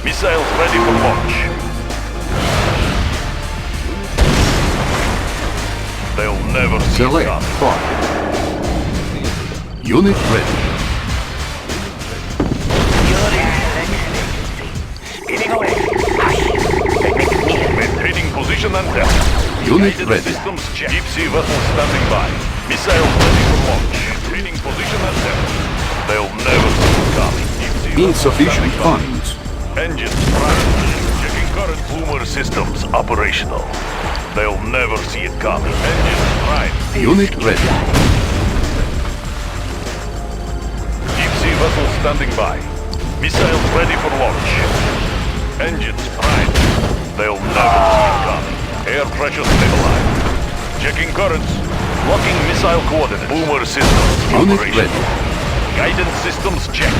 Missiles ready for launch. They'll never see it Select coming. target. Unit ready. Yuri, giving away. Maintaining position and depth. Unit Guided ready. systems check. Deep sea vessel standing by. Missiles ready for launch. Maintaining position and depth. They'll never see it coming. Deep sea vessel Insufficient standing by. funds. Engines prime. Checking current. Boomer systems operational. They'll never see it coming. Engines prime. Unit ready. Deep sea vessel standing by. Missiles ready for launch. Engines prime. They'll never see it coming. Air pressure stabilized. Checking currents. Locking missile coordinates. Boomer systems Unit operational. ready. Guidance systems checked.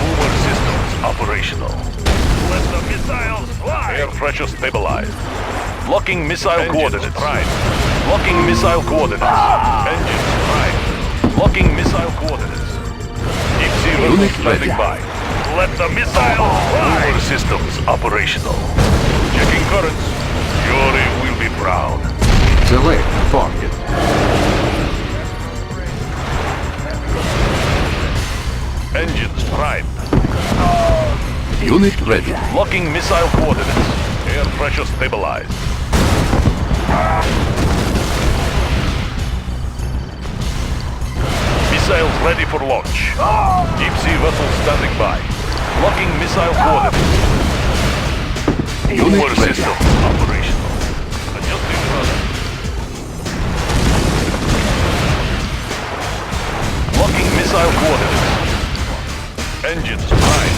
Boomer systems operational. Let the missiles fly. Air pressure stabilized. Locking missile coordinates. Prime. Locking missile coordinates. Engines prime. Locking missile coordinates. Deep sea vessel Unit standing ready. by. Let the missiles fly. Boomer systems operational. Checking currents. Yuri will be proud. Select target. Engines prime. Unit ready. Locking missile coordinates. Air pressure stabilized. Missiles ready for launch. Deep sea vessel standing by. Locking missile coordinates. Unit Boomer ready. systems operational. Adjusting rudder. Locking missile coordinates. Engines prime.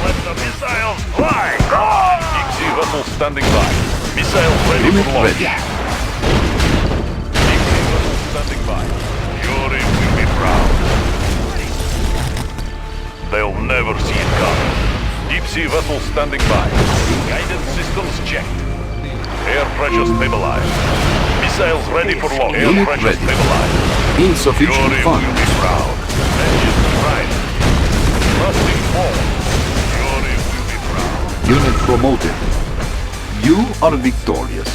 Let the missiles fly! Deep sea vessel standing by. Missiles ready Unit for launch. ready. Deep sea vessel standing by. Yuri will be proud. They'll never see it coming. Deep sea vessel standing by. Guidance systems checked. Air pressure stabilized. Missiles ready for launch. Air Unit pressure ready. stabilized. Insufficient Yuri will be funds. proud. Engines prime. Thrusting forward. Yuri will be proud. Unit promoted. You are victorious.